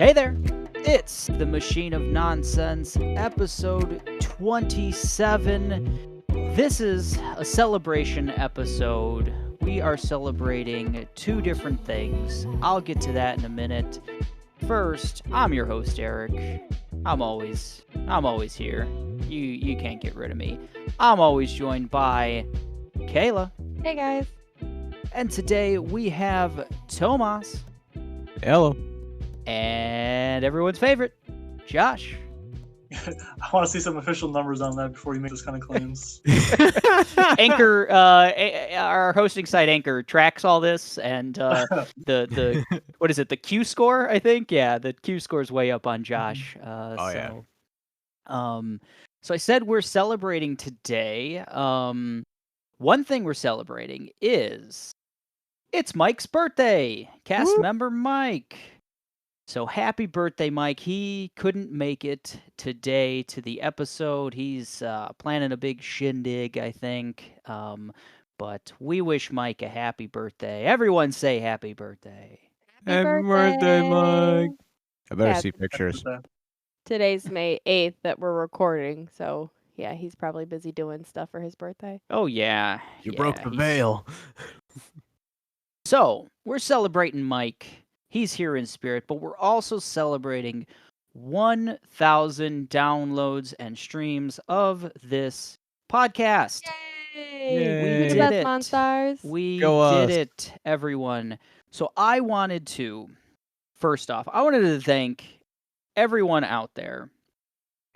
Hey there, it's the Machine of Nonsense, episode 27. This is a celebration episode. We are celebrating two different things. I'll get to that in a minute. First, I'm your host, Eric. I'm always here. You can't get rid of me. I'm always joined by Kayla. Hey guys. And today we have Tomas. Hello. And everyone's favorite, Josh. I want to see some official numbers on that before you make those kind of claims. Anchor, our hosting site Anchor tracks all this, and the what is it? The Q score, I think. Yeah, the Q score is way up on Josh. Yeah. So I said we're celebrating today. One thing we're celebrating is it's Mike's birthday. Cast member Mike. So happy birthday, Mike. He couldn't make it today to the episode. He's planning a big shindig, I think. But we wish Mike a happy birthday. Everyone say happy birthday. Happy birthday, Mike. I better see pictures. Today's May 8th that we're recording, so yeah, he's probably busy doing stuff for his birthday. Oh, yeah. You broke the veil. So we're celebrating Mike. He's here in spirit, but we're also celebrating 1,000 downloads and streams of this podcast. Yay! We did it. MoNstars. We did it, everyone. So I wanted to thank everyone out there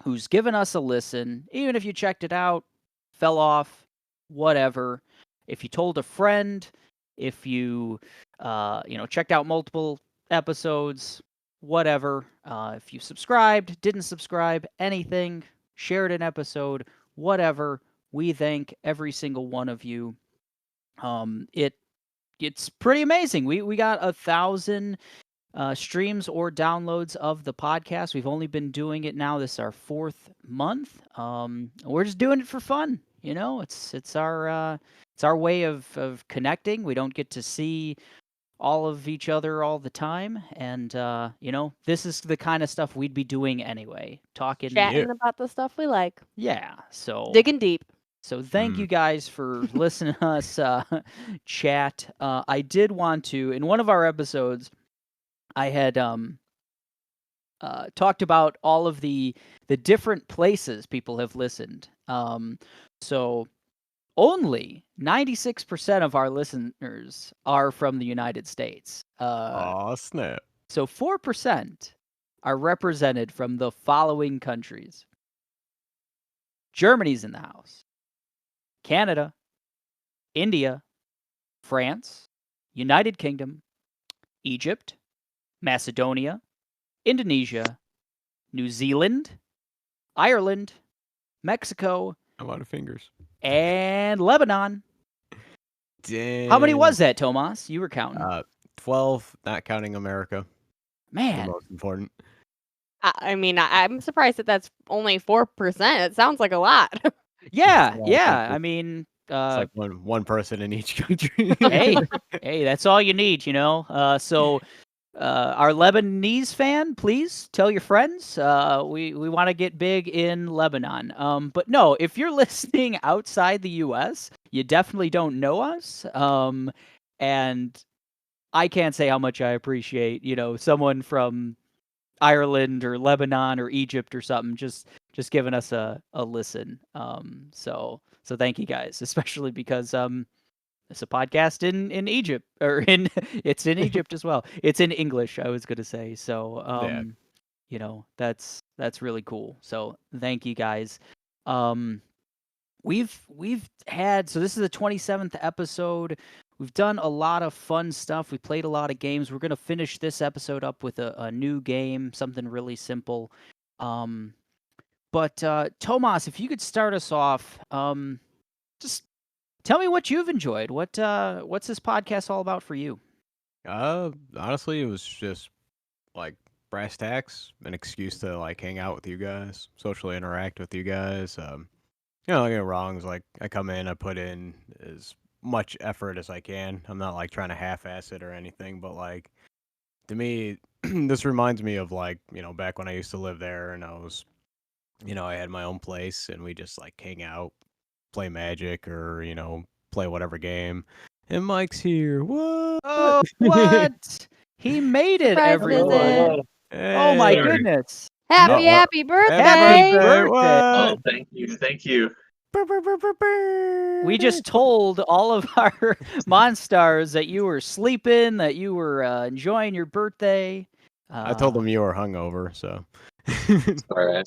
who's given us a listen, even if you checked it out, fell off, whatever. If you told a friend, if you checked out multiple episodes, whatever. If you subscribed, didn't subscribe, anything, shared an episode, whatever. We thank every single one of you. It's pretty amazing. We got 1,000 streams or downloads of the podcast. We've only been doing it now. This is our 4th month. We're just doing it for fun. You know, it's our way of connecting. We don't get to see all of each other all the time, and this is the kind of stuff we'd be doing anyway, chatting about the stuff we like. Yeah, so digging deep. So thank you guys for listening to us chat. I did want to, in one of our episodes, I had talked about all of the different places people have listened. So only 96% of our listeners are from the United States. Snap. So 4% are represented from the following countries. Germany's in the house. Canada, India, France, United Kingdom, Egypt, Macedonia, Indonesia, New Zealand, Ireland, Mexico, a lot of fingers, and Lebanon. Damn. How many was that, Tomas? You were counting. 12, not counting America. Man. The most important. I mean, I'm surprised that that's only 4%. It sounds like a lot. Yeah. I mean, it's like one person in each country. hey, that's all you need, you know. So our Lebanese fan, please tell your friends. We want to get big in Lebanon. But no, if you're listening outside the U.S., you definitely don't know us. And I can't say how much I appreciate, someone from Ireland or Lebanon or Egypt or something just giving us a listen. So thank you guys, especially because it's a podcast in Egypt, or it's in Egypt as well. It's in English, I was going to say. So that's really cool. So thank you guys. We've had, so this is the 27th episode. We've done a lot of fun stuff. We played a lot of games. We're going to finish this episode up with a new game, something really simple. But Tomas, if you could start us off, just tell me what you've enjoyed. What's this podcast all about for you? Honestly, it was just like brass tacks, an excuse to like hang out with you guys, socially interact with you guys. Don't get me wrong. It's like I come in, I put in as much effort as I can. I'm not like trying to half-ass it or anything, but like to me, this reminds me of like, back when I used to live there and I was, I had my own place and we just like hang out, play Magic or, play whatever game. And Mike's here. What? Oh, what? He made it, Surprise everyone. visit. Oh my Hey. goodness. Happy No. happy birthday! Happy birthday. Oh, What? thank you. Thank you. We just told all of our MoNstars that you were sleeping, that you were enjoying your birthday. I told them you were hungover, so. Sorry, I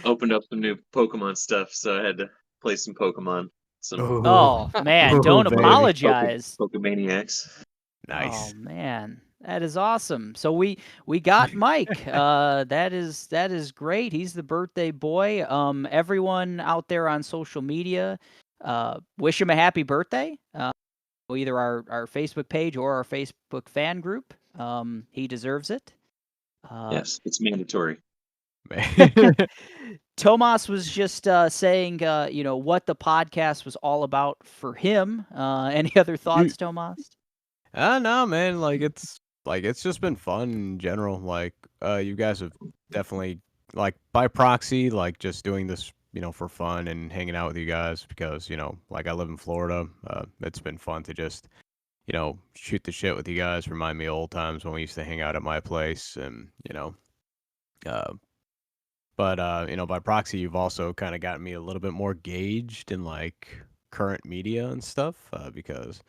opened up some new Pokemon stuff, so I had to play some Pokemon. Some Oh, man, Oh, don't baby. apologize. Pokemaniacs. Nice. Oh man, that is awesome. So we got Mike. That is great. He's the birthday boy. Everyone out there on social media, wish him a happy birthday. Either our Facebook page or our Facebook fan group. He deserves it. Yes, it's mandatory. Tomas was just saying, what the podcast was all about for him. Any other thoughts, Tomas? No, man. It's just been fun in general. You guys have definitely by proxy, just doing this, for fun and hanging out with you guys because, I live in Florida. It's been fun to just, shoot the shit with you guys. Remind me of old times when we used to hang out at my place and, by proxy, you've also kind of gotten me a little bit more gauged in current media and stuff because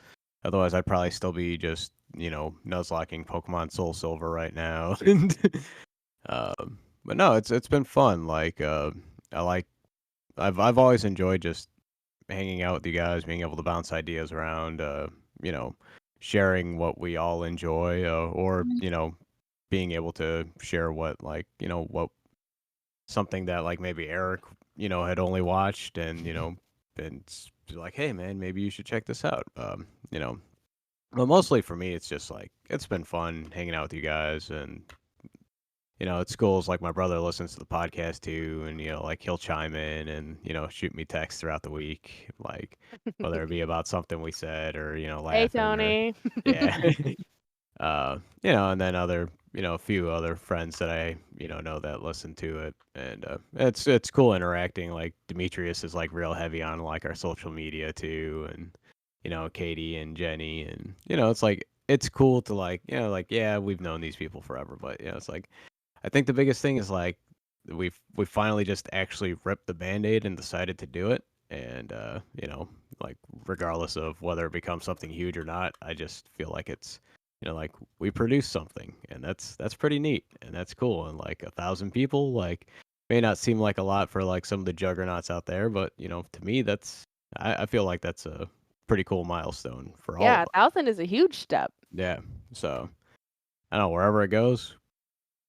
otherwise I'd probably still be just, nuzlocking Pokemon Soul Silver right now. But no, it's been fun. I've always enjoyed just hanging out with you guys, being able to bounce ideas around, sharing what we all enjoy, or being able to share what what something that maybe Eric had only watched and been like, hey man, maybe you should check this out. But mostly for me, it's just it's been fun hanging out with you guys and. At schools, my brother listens to the podcast too, and he'll chime in and shoot me texts throughout the week, whether it be about something we said or laughing. Hey Tony. Yeah. And then other, a few other friends that I, know that listen to it, and it's cool interacting. Demetrius is real heavy on our social media too, and Katie and Jenny, and it's cool to yeah, we've known these people forever, but it's I think the biggest thing is we finally just actually ripped the Band-Aid and decided to do it, and regardless of whether it becomes something huge or not, I just feel like it's we produced something, and that's pretty neat, and that's cool, and 1,000 people may not seem like a lot for some of the juggernauts out there, but to me I feel like that's a pretty cool milestone for all Yeah, of us. 1,000 is a huge step. Yeah, so I don't know, wherever it goes,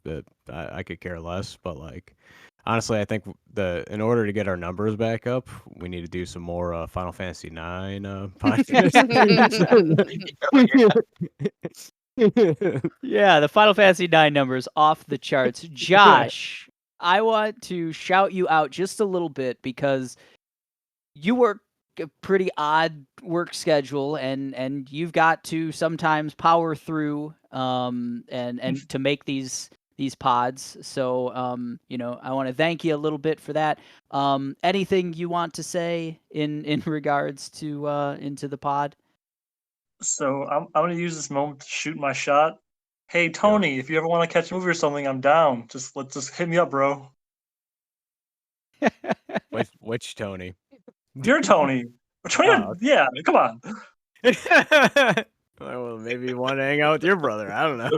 that I could care less, but honestly, I think in order to get our numbers back up, we need to do some more Final Fantasy IX podcasts. Yeah, the Final Fantasy IX numbers off the charts. Josh, I want to shout you out just a little bit because you work a pretty odd work schedule and you've got to sometimes power through and to make these pods. So I want to thank you a little bit for that. Anything you want to say in regards to into the pod? So I'm gonna use this moment to shoot my shot. Hey Tony, if you ever want to catch a movie or something, I'm down. Just hit me up, bro. Which Tony? You're Tony. Oh. Yeah, come on. Well, maybe you want to hang out with your brother. I don't know.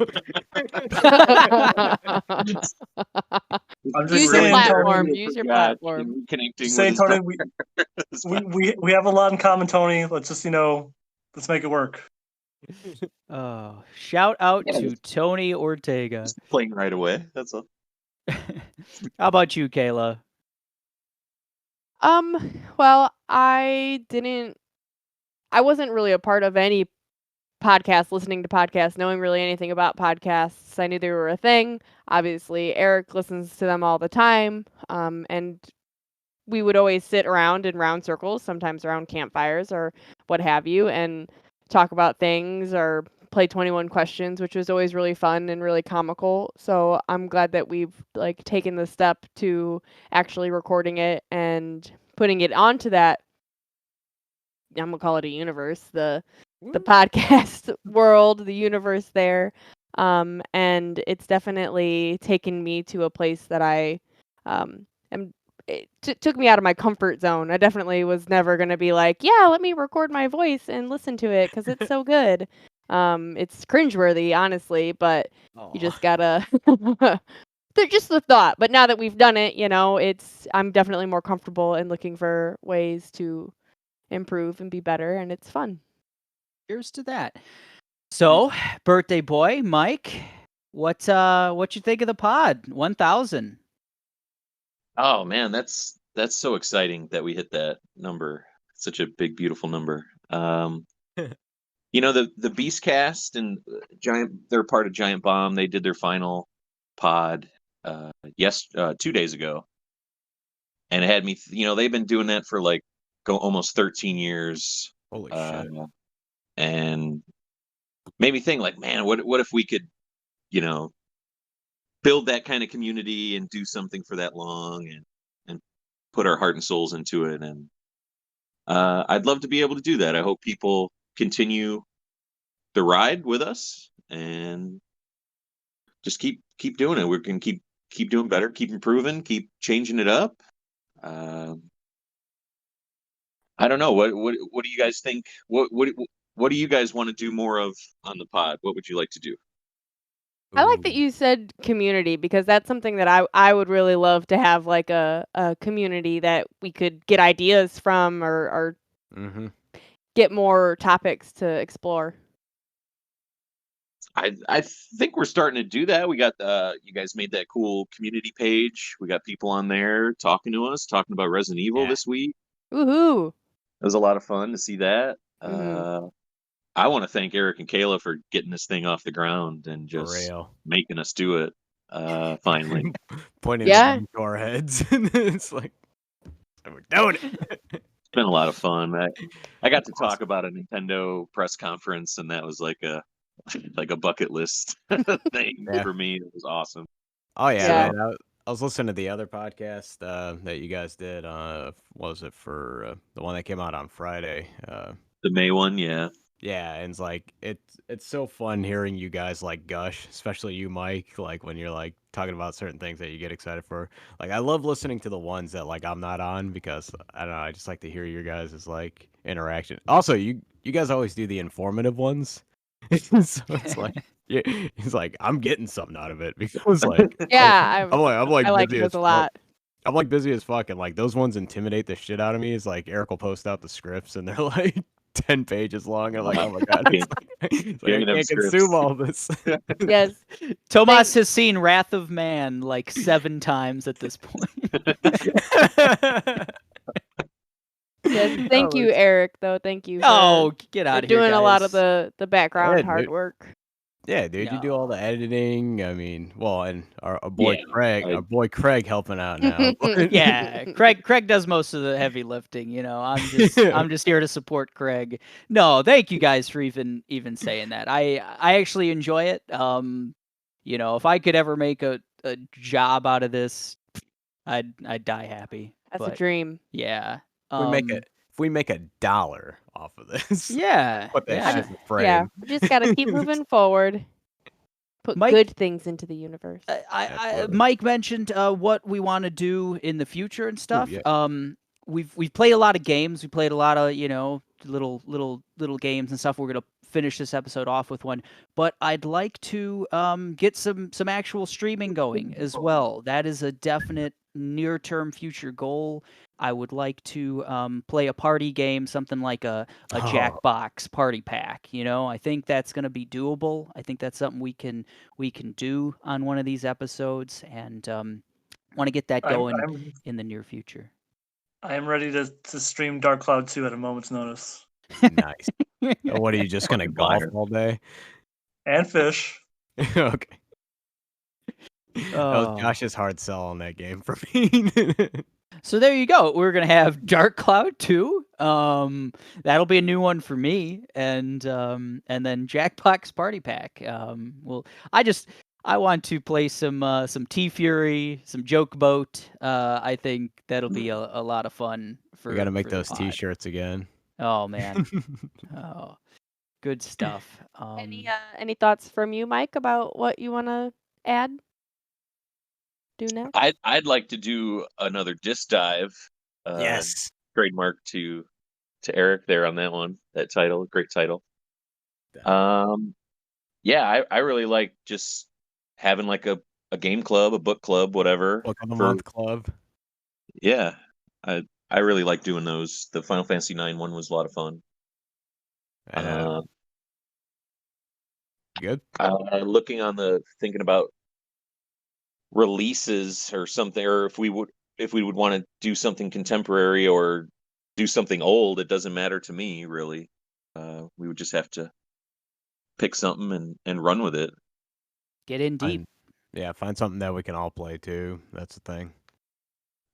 I'm just Use your saying, platform. Tony. Use your God, platform. connecting Just saying, with his Tony. brother. We have a lot in common, Tony. Let's just let's make it work. Oh, shout out Yeah, to Tony Ortega. Just playing right away. That's all. How about you, Kayla? Well, I wasn't really a part of any podcast, listening to podcasts, knowing really anything about podcasts. I knew they were a thing. Obviously, Eric listens to them all the time. And we would always sit around in round circles, sometimes around campfires or what have you, and talk about things or play 21 questions, which was always really fun and really comical. So I'm glad that we've like taken the step to actually recording it and putting it onto that. I'm gonna call it a universe, the podcast world, the universe there. And it's definitely taken me to a place that I am. It took me out of my comfort zone. I definitely was never gonna be like, yeah, let me record my voice and listen to it because it's so good. It's cringeworthy, honestly, but you just gotta. They're just the thought. But now that we've done it, I'm definitely more comfortable in looking for ways to improve and be better, and it's fun. Cheers to that. So, birthday boy, Mike, what you think of the pod? 1,000. Oh man, that's so exciting that we hit that number. Such a big, beautiful number. The Beastcast and they're part of Giant Bomb. They did their final pod 2 days ago, and it had me. They've been doing that for like almost 13 years. Holy shit. And made me think, like, man, what if we could, build that kind of community and do something for that long and put our heart and souls into it. And I'd love to be able to do that. I hope people continue the ride with us and just keep doing it. We can keep doing better, keep improving, keep changing it up. I don't know. What do you guys think? What do you guys want to do more of on the pod? What would you like to do? I like that you said community because that's something that I would really love to have, like a community that we could get ideas from or get more topics to explore. I think we're starting to do that. We got you guys made that cool community page. We got people on there talking to us, talking about Resident Evil this week. Woohoo! It was a lot of fun to see that. I want to thank Eric and Kayla for getting this thing off the ground and just making us do it. Finally, pointing to our heads. It's like we're doing it. It's been a lot of fun. I got to talk about a Nintendo press conference, and that was like a bucket list thing for me. It was awesome. Oh yeah, man. I was listening to the other podcast that you guys did. What was it for the one that came out on Friday? The May one, yeah. Yeah, and it's like it's so fun hearing you guys like gush, especially you, Mike, like when you're like talking about certain things that you get excited for. Like I love listening to the ones that like I'm not on because I don't know, I just like to hear your guys' like interaction. Also, you guys always do the informative ones. So it's like it's like I'm getting something out of it because like I'm like I like busy those as a lot. I'm like busy as fuck, and like those ones intimidate the shit out of me. It's like Eric will post out the scripts and they're like 10 pages long. I'm like, oh my god, it's like, I can't consume all this. Yes, Tomas has seen Wrath of Man like 7 times at this point. Yes, thank you, Eric. Though, thank you. Oh, get out of here! Doing guys. a lot of the background hard work. Yeah, dude, you do all the editing. I mean, well, and our boy Yeah, Craig, helping out now. Yeah, Craig does most of the heavy lifting. I'm just here to support Craig. No, thank you guys for even saying that. I actually enjoy it. If I could ever make a job out of this, I'd die happy. That's a dream. Yeah. If we make $1 off of this, yeah, put that shit in the frame. Yeah, we just gotta keep moving forward. Put good things into the universe. Mike mentioned what we want to do in the future and stuff. Ooh, yeah. We've played a lot of games. We played a lot of little games and stuff. We're gonna finish this episode off with one, but I'd like to get some actual streaming going as well. That is a definite near-term future goal. I would like to play a party game, something like a Jackbox party pack. I think that's going to be doable. I think that's something we can do on one of these episodes, and want to get that going in the near future. I am ready to stream Dark Cloud 2 at a moment's notice. Nice. What are you just gonna golf all day? And fish. Okay. That was Josh's hard sell on that game for me. So there you go. We're going to have Dark Cloud 2, That'll be a new one for me, and then Jackbox Party Pack. Well, I want to play some T Fury, some Joke Boat. I think that'll be a lot of fun for. We got to make for the those pod. T-shirts again. Oh man, oh, good stuff. Any thoughts from you, Mike, about what you want to add? Do next? I'd like to do another disc dive. Yes. Trademark to Eric there on that one. That title, great title. Yeah, I really like just having like a game club, a book club, whatever. Book of the month club. Yeah, I really like doing those. The Final Fantasy IX one was a lot of fun. Good. Looking on thinking about releases or something, or if we would want to do something contemporary or do something old, it doesn't matter to me really. We would just have to pick something and run with it. Get in deep. Find something that we can all play too. That's the thing.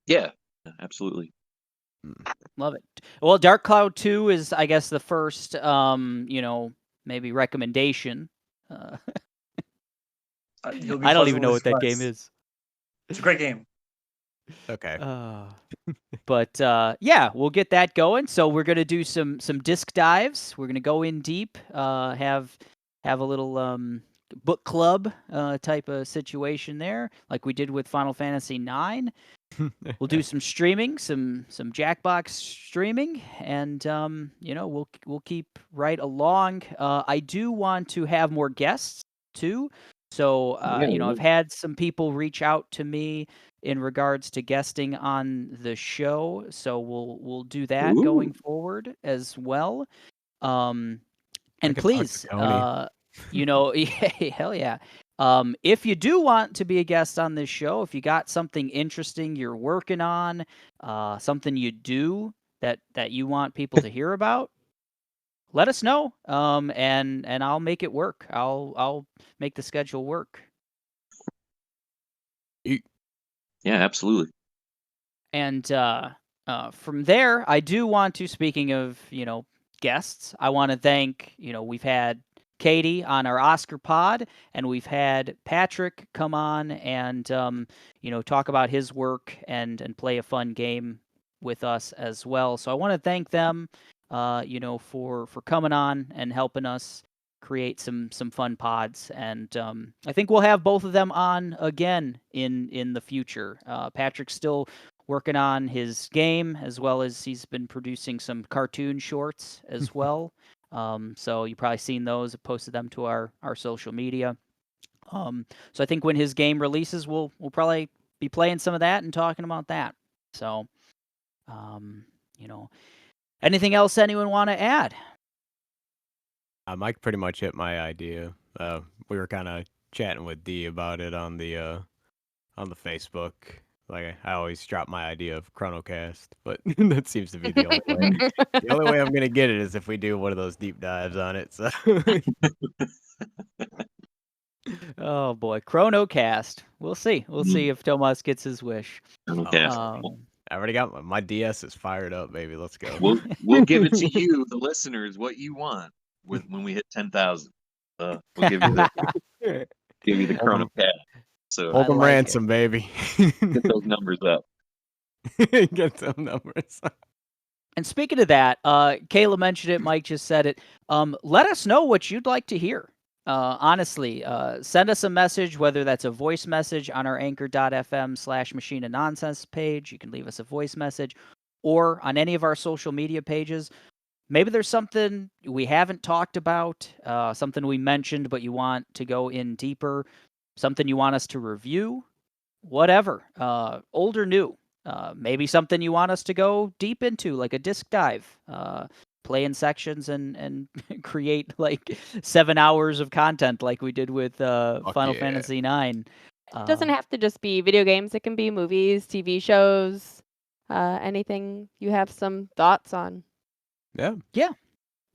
Yeah, absolutely. Love it. Well, Dark Cloud 2 is, I guess, the first, maybe recommendation. I don't even know what that game is. It's a great game. Okay. But yeah, we'll get that going. So we're gonna do some disc dives. We're gonna go in deep. Have a little book club type of situation there, like we did with Final Fantasy IX. We'll do some streaming, some Jackbox streaming, and we'll keep right along. I do want to have more guests too. So I've had some people reach out to me in regards to guesting on the show. So we'll do that going forward as well. And please, hell yeah. If you do want to be a guest on this show, if you got something interesting you're working on, something you do that you want people to hear about, let us know. And I'll make it work. I'll make the schedule work. Yeah, absolutely. And from there, I do want to, speaking of, guests, I want to thank, we've had Katie on our Oscar pod, and we've had Patrick come on and talk about his work and play a fun game with us as well. So I want to thank them, for coming on and helping us create some fun pods. And I think we'll have both of them on again in the future. Patrick's still working on his game, as well as he's been producing some cartoon shorts as well. So you've probably seen those. I posted them to our social media. So I think when his game releases, we'll probably be playing some of that and talking about that. So, anything else anyone want to add? Mike pretty much hit my idea. We were kind of chatting with D about it on the Facebook. Like I always drop my idea of ChronoCast, but that seems to be the only way. The only way I'm gonna get it is if we do one of those deep dives on it. So. Oh boy, ChronoCast. We'll see. We'll see if Tomas gets his wish. ChronoCast. I already got my DS is fired up, baby. Let's go. We'll give it to you, the listeners, what you want when we hit 10,000. We'll give you the ChronoCast. So hold them ransom, baby. Get those numbers up. Get those numbers up. And speaking of that, Kayla mentioned it. Mike just said it. Let us know what you'd like to hear. Honestly, send us a message, whether that's a voice message on our anchor.fm/machine of nonsense page. You can leave us a voice message, or on any of our social media pages. Maybe there's something we haven't talked about, something we mentioned, but you want to go in deeper, something you want us to review, whatever, old or new. Maybe something you want us to go deep into, like a disc dive. Play in sections and create like 7 hours of content like we did with Final Fantasy IX. It doesn't have to just be video games. It can be movies, TV shows, anything you have some thoughts on.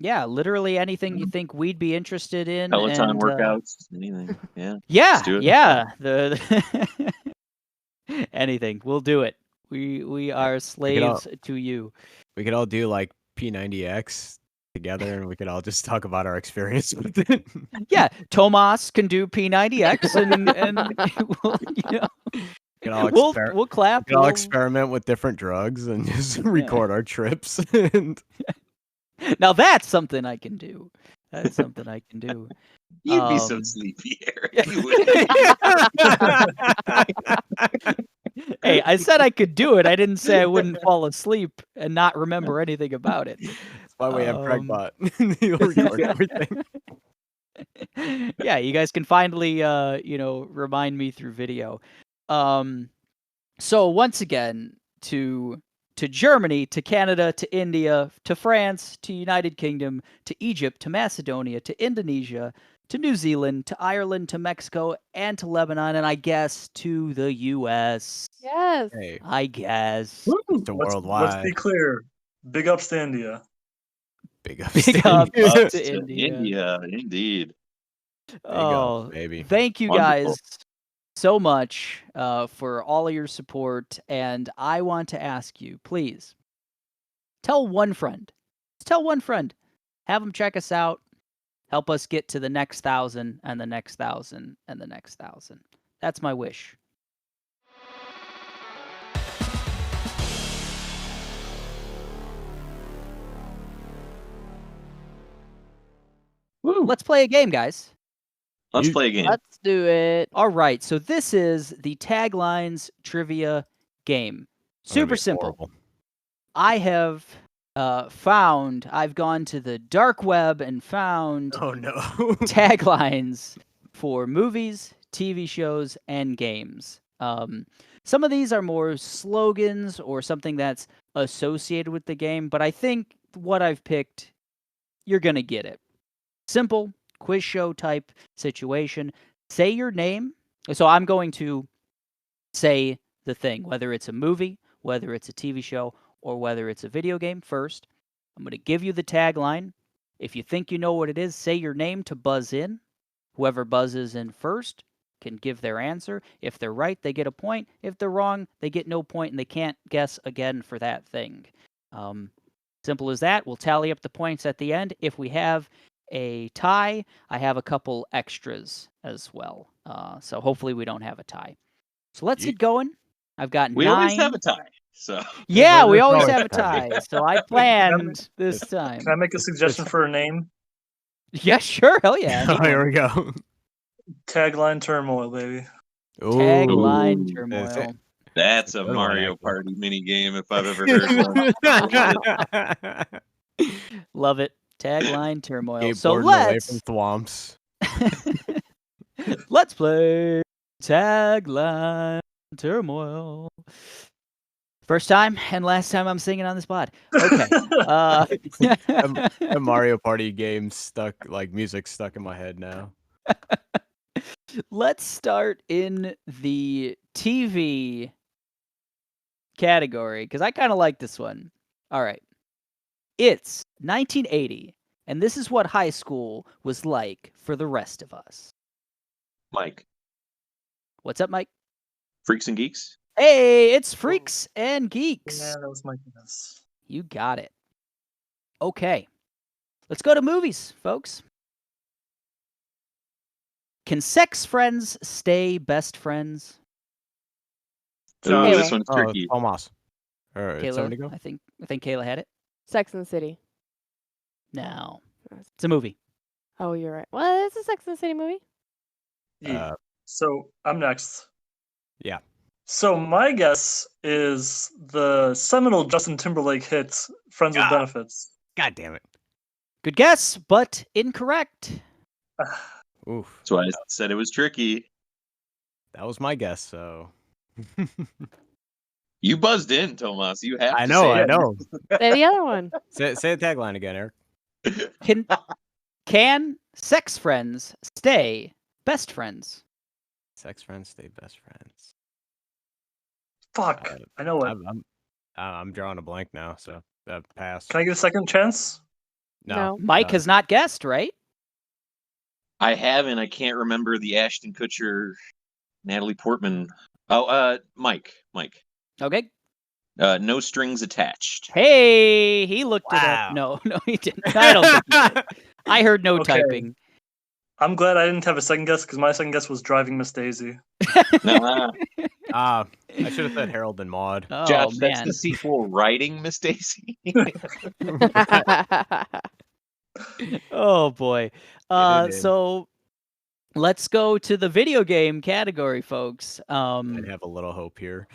Yeah, literally anything you think we'd be interested in. Peloton workouts, anything. Yeah. Yeah, do it. yeah. Anything. We'll do it. We are slaves to you. We could all do like P90X together, and we could all just talk about our experience with it. Yeah, Tomas can do P90X, and we'll clap. We could all experiment with different drugs and just record our trips. And now that's something I can do. That's something I can do. You'd be so sleepy, Eric. Hey, I said I could do it. I didn't say I wouldn't fall asleep and not remember anything about it. That's why we have Craigбot. He'll record everything. Yeah, you guys can finally, remind me through video. So once again, to Germany, to Canada, to India, to France, to United Kingdom, to Egypt, to Macedonia, to Indonesia, to New Zealand, to Ireland, to Mexico, and to Lebanon, and I guess to the U.S. Yes. Hey, I guess. to worldwide. Let's be clear. Big ups to India. Big ups Big to ups India. to India. India, indeed. Oh, baby. thank you Wonderful. guys so much for all of your support, and I want to ask you, please, tell one friend. Just tell one friend. Have them check us out. Help us get to the next 1,000 and the next 1,000 and the next 1,000. That's my wish. Woo. Let's play a game, guys. Let's play a game. Let's do it. All right, so this is the Taglines Trivia game. Super simple. Horrible. I have I've gone to the dark web and found Oh no. taglines for movies, TV shows, and games. Some of these are more slogans or something that's associated with the game, but I think what I've picked, you're going to get it. Simple, quiz show type situation. Say your name. So I'm going to say the thing, whether it's a movie, whether it's a TV show, or whether it's a video game first. I'm going to give you the tagline. If you think you know what it is, say your name to buzz in. Whoever buzzes in first can give their answer. If they're right, they get a point. If they're wrong, they get no point, and they can't guess again for that thing. Simple as that. We'll tally up the points at the end. If we have a tie, I have a couple extras as well. So hopefully we don't have a tie. So let's get going. I've got We 9. always have a tie. So Yeah, we There's always always have a a tie. tie. So I planned this time. Can I make a suggestion for a name? Yeah, sure. Hell yeah. Oh, here we go. Tagline Turmoil, baby. Tagline Ooh. Turmoil. that's a Good one, Mario actually. Party mini game if I've ever heard one. Love it. Tagline Turmoil. So Skateboarding away from swamps. let's play Tagline Turmoil. First time and last time I'm singing on this pod. Okay. A Mario Party game music stuck in my head now. Let's start in the TV category because I kind of like this one. All right. It's 1980, and this is what high school was like for the rest of us. Mike, What's up, Mike? Freaks and Geeks. Hey, it's Freaks and Geeks. Yeah, that was my guess. You got it. Okay. Let's go to movies, folks. Can sex friends stay best friends? Ooh, Kayla. this one's tricky. Tomas. Or did somebody Kayla, go? I think Kayla had it. Sex and the City. No. It's a movie. Oh, you're right. Well, it's a Sex and the City movie. Yeah. So I'm next. Yeah. So my guess is the seminal Justin Timberlake hit "Friends with Ah. Benefits." God damn it. Good guess, but incorrect. Oof. That's why I said it was tricky. That was my guess, so. You buzzed in, Tomas. You have I to know, say I it. know. Say the other one. Say the tagline again, Eric. Can sex friends stay best friends? Sex friends stay best friends. Fuck, I know it. I'm drawing a blank now, so pass. Can I get a second chance? No. Mike has not guessed, right? I haven't. I can't remember the Ashton Kutcher, Natalie Portman. Oh, Mike. Okay. No strings attached. Hey, he looked it Wow. up. No, he didn't. I don't think he did. I heard no Okay. typing. I'm glad I didn't have a second guess because my second guess was Driving Miss Daisy. Nah, I should have said Harold and Maude. Oh Josh, that's man. the sequel, Writing Miss Daisy. Oh boy. It is. So let's go to the video game category, folks. I'd have a little hope here.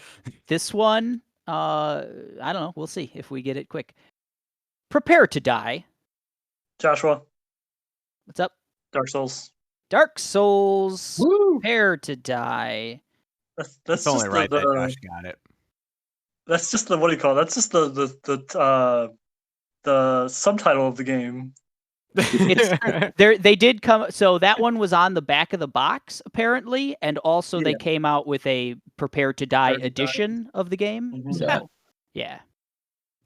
This one, I don't know. We'll see if we get it quick. Prepare to Die. Joshua, What's up? Dark Souls. Dark Souls. Woo! Prepare to Die. That's It's just only right that the Josh got it. that's just the what do you call it? That's just the subtitle of the game. They did come. So that one was on the back of the box apparently, and also they Yeah. came out with a Prepare to Die Prepare to Die. edition of the game. Mhm. So yeah.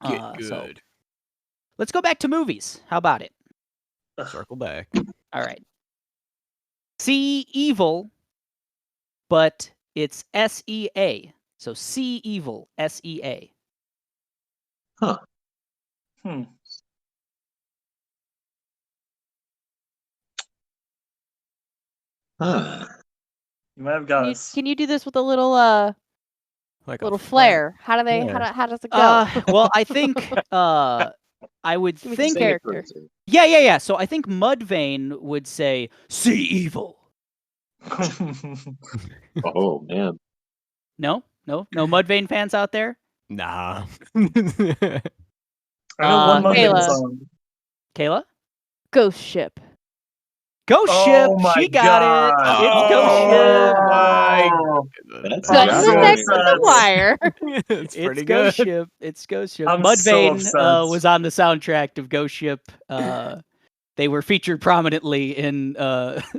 Get good. So let's go back to movies. How about it? Circle back. All right. See Evil, but it's SEA. So See Evil, SEA. Hmm. Huh. You might have got us. Can you do this with a little Like little a flair? How do they? Yeah. How does it go? Well, I think I would Give me think some character. yeah. So I think Mudvayne would say See Evil. Oh man. No Mudvayne fans out there? Nah. I know one Mudvayne Kayla. song. Kayla? Ghost Ship. Ghost Oh Ship. my She got God. it. It's Ghost Ship. That's Cutting I'm the so neck with the upset. wire. It's pretty It's Ghost good. Ship. It's Ghost Ship. I'm so Mudvayne upset. was on the soundtrack of Ghost Ship. They were featured prominently in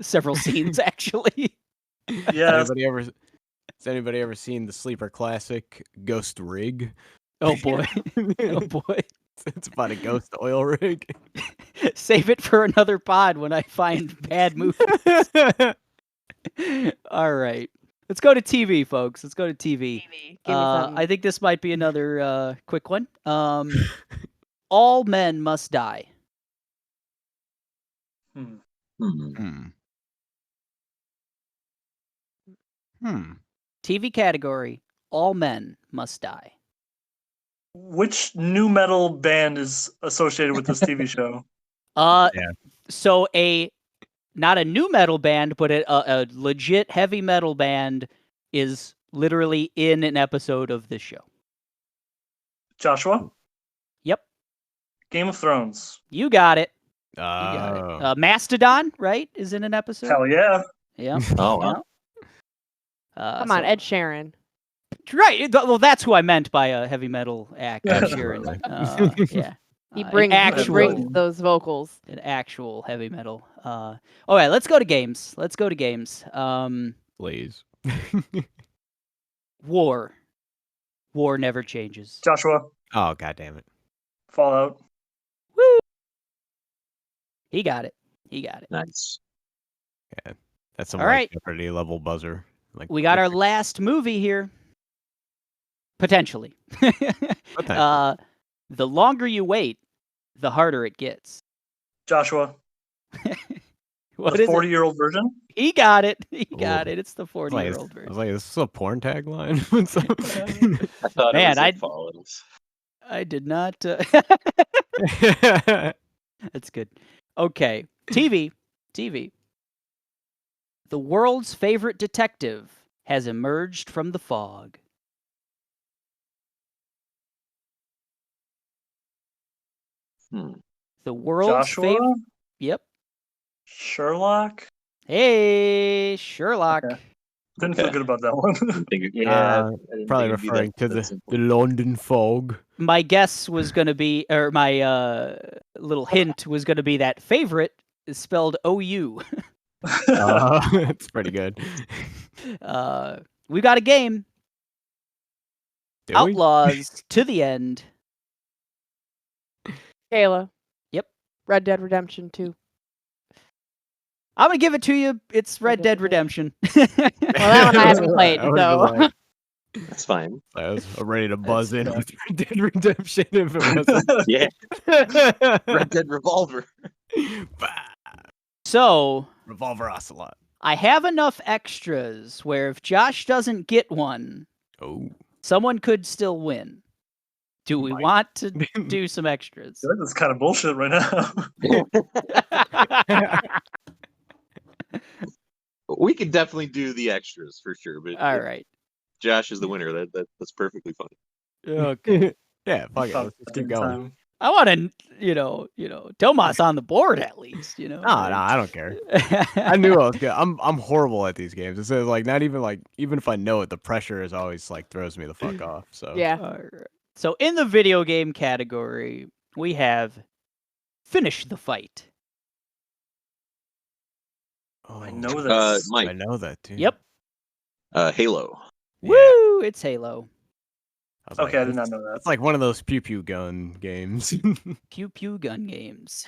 several scenes, actually. Yes. Has anybody ever seen the sleeper classic Ghost Rig? Oh boy. Oh boy. It's about a ghost oil rig. Save it for another pod when I find bad movies. All right. Let's go to TV, folks. Let's go to TV. Give me something. I think this might be another quick one. All Men Must Die. Hmm. TV category. All Men Must Die. Which new metal band is associated with this TV show? Yeah. So not a new metal band, but a legit heavy metal band is literally in an episode of this show. Joshua? Yep. Game of Thrones. You got it. You Oh. got it. Mastodon, right, is in an episode. Hell yeah. Yeah. Oh wow. Come on, Ed Sheeran. Right. Well, that's who I meant by a heavy metal act. Yeah. Sheeran. Yeah. He An brings actual, those vocals. an actual heavy metal. All right, let's go to games. Please. War. War never changes. Joshua? Oh, god damn it. Fallout. Woo! He got it. Nice. That's some All like right. Jeopardy level buzzer. Like We got our last movie here. Potentially. Potentially. The longer you wait, the harder it gets. Joshua? What The is it? 40-year-old version? He got it. He got Ooh. it. It's the I was like, 40-year-old I version. was like, is this a porn tagline? I thought Man, it was I'd- follows. I did not. That's good. Okay. TV. The world's favorite detective has emerged from the fog. The world's Joshua? favorite. Yep. Sherlock? Hey, Sherlock. Okay. Didn't feel Okay. good about that one. Probably referring to the London fog. My guess was going to be, or my little hint was going to be that favorite is spelled OU. It's pretty good. We got a game. Do we? Outlaws to the end. Kayla. Yep. Red Dead Redemption 2. I'm going to give it to you. It's Red Dead Redemption. Well, that one I haven't played, I would've so. been like, That's fine. I was ready to buzz in fair. with Red Dead Redemption if it wasn't. Yeah. Red Dead Revolver. So Revolver Ocelot. I have enough extras where if Josh doesn't get one, Oh. someone could still win. Do we want to do some extras? That's kind of bullshit right now. We could definitely do the extras for sure, but All if right. Josh is the winner. That's perfectly fine. Okay. Yeah, fuck it. Let's just keep going. Time. I want to, Tomas on the board at least, No, I don't care. I knew I was good. I'm horrible at these games. It's like not even like even if I know it, the pressure is always like throws me the fuck off. So Yeah. All right. So in the video game category, we have Finish the Fight. Oh, I know this. I Mike, know that too. Yep. Halo. Yeah. Woo! It's Halo. I was Okay, I did this- not know that. It's like one of those pew pew gun games. Pew Pew gun games.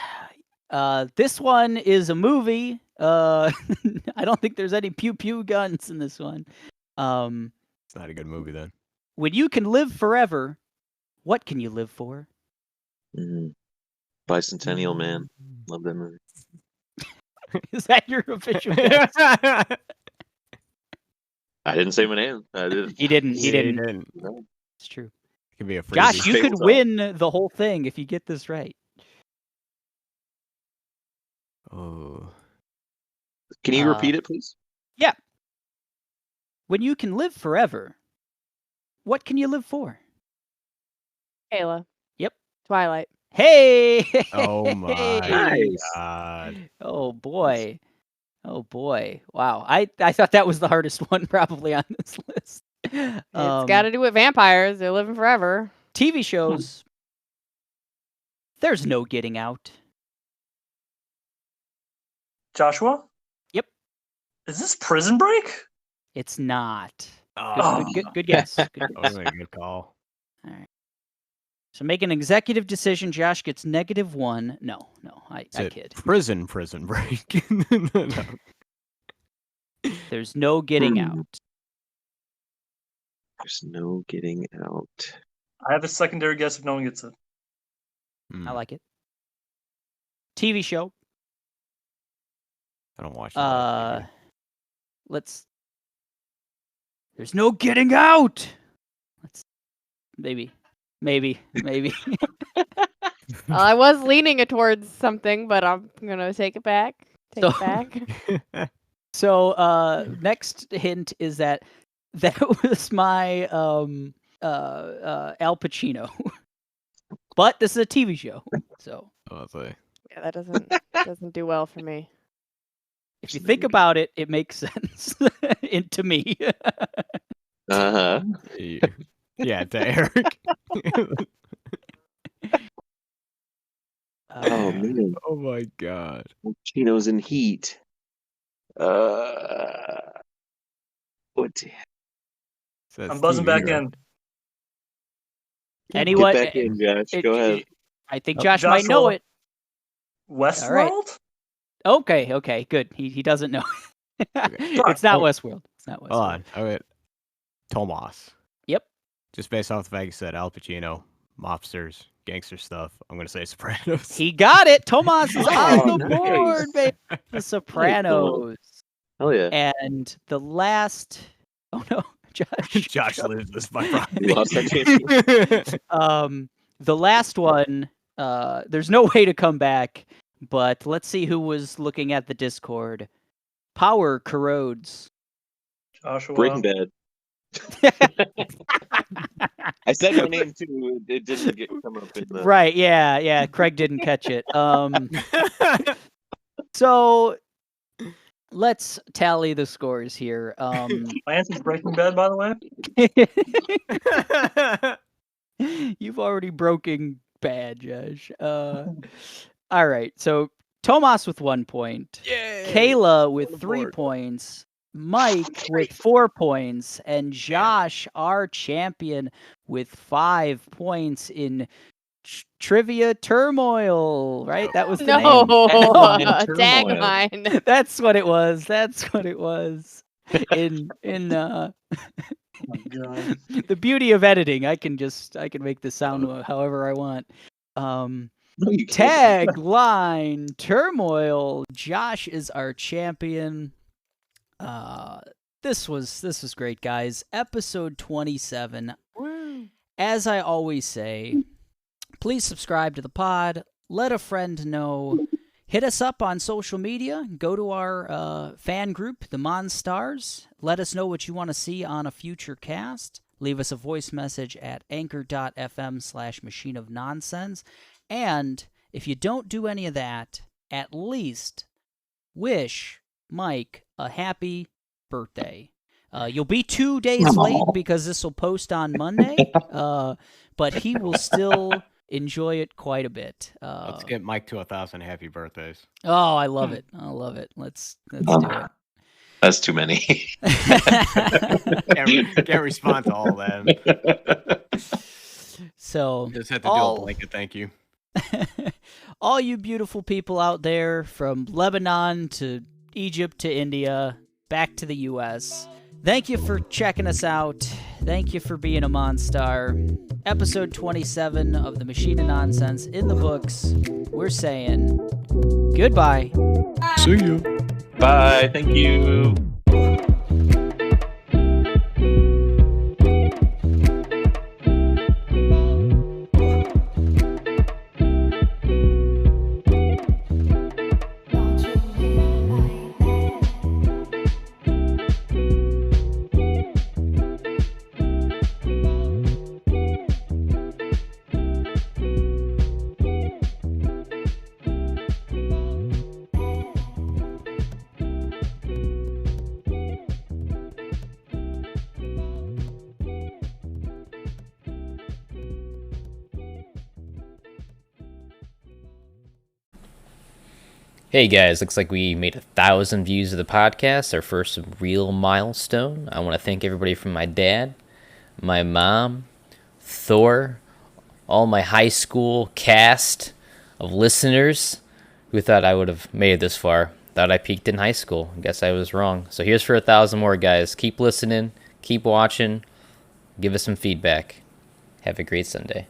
This one is a movie. I don't think there's any pew pew guns in this one. It's not a good movie then. When you can live forever, what can you live for? Mhm. Bicentennial Man. Love that movie. Is that your official guess? I didn't say my name. I did. He didn't. He Yeah, didn't. No. It's true. It could be a freebie. Josh, you could Tabletop. win the whole thing if you get this right. Oh. Can you Uh, repeat it, please? When you can live forever, what can you live for? Kayla. Yep. Twilight. Hey! Oh my Nice. god. Oh boy. Oh boy. Wow. I thought that was the hardest one probably on this list. It's got to do with vampires. They're living forever. TV shows. There's no getting out. Joshua? Yep. Is this Prison Break? It's not. Oh, Good guess. Good that guess. was a good call. So make an executive decision. Josh gets -1. No, I Is it kid. prison break. No. There's no getting Hmm. out. There's no getting out. I have a secondary guess if no one gets it. Hmm, I like it. TV show. I don't watch. a lot of TV. Let's. There's no getting out. Let's. Maybe. I was leaning it towards something, but I'm gonna take it back. Take So- it back. So next hint is that was my Al Pacino. But this is a TV show. So Oh, that's a- Yeah, that doesn't do well for me. if you think about it, it makes sense to me. Uh-huh. yeah, to Eric. Oh man. Oh my god. Chino's in Heat. What? So that's I'm buzzing TV, back right? in. Anyone? Get back in, Josh. Go ahead. I think Oh, Josh might know Joshua. it. Westworld? Okay, good. He doesn't know. It's not Oh. Westworld. It's not Westworld. Hold on. Okay. Tomas. Yep. Just based off the fact you said Al Pacino, mobsters, gangster stuff, I'm gonna say Sopranos. He got it. Tomas is Oh, on the nice. board, baby. The Sopranos. Hell yeah. And the last. Oh no, Josh. Josh lives this by We lost that chance. The last one. There's no way to come back. But let's see who was looking at the Discord. Power corrodes. Joshua. Breaking Bad. I said my name too. It didn't come up in the. Right? Yeah. Craig didn't catch it. So let's tally the scores here. My answer's Breaking Bad, by the way. You've already broken bad, Josh. All right. So Tomas with 1 point. Yay! Kayla on with the 3 board. points. Mike with 4 points. And Josh, our champion, with 5 points in Trivia Turmoil. Right? That was the No, name. Turmoil. tagline. That's what it was. In Oh my god. The beauty of editing, I can make this sound however I want. No, you can't. Tagline Turmoil. Josh is our champion. This was great, guys. Episode 27. Woo. As I always say, please subscribe to the pod. Let a friend know. Hit us up on social media. Go to our fan group, the MoNstars. Let us know what you want to see on a future cast. Leave us a voice message at anchor.fm/machine of nonsense. And if you don't do any of that, at least wish Mike a happy birthday. You'll be 2 days late because this will post on Monday, but he will still enjoy it quite a bit. Let's get Mike to 1,000 happy birthdays. Oh, I love it. I love it. Let's do it. That's too many. Can't respond to all that. So Just had to do a blanket thank you. all you beautiful people out there from Lebanon to Egypt to India, back to the U.S., thank you for checking us out. Thank you for being a MoNstar. Episode 27 of the Machine of Nonsense in the books. We're saying goodbye. See you. Bye. Thank you. Hey guys, looks like we made 1,000 views of the podcast, our first real milestone. I want to thank everybody from my dad, my mom, Thor, all my high school cast of listeners who thought I would have made it this far. Thought I peaked in high school. Guess I was wrong. So here's for 1,000 more, guys. Keep listening, keep watching, give us some feedback. Have a great Sunday.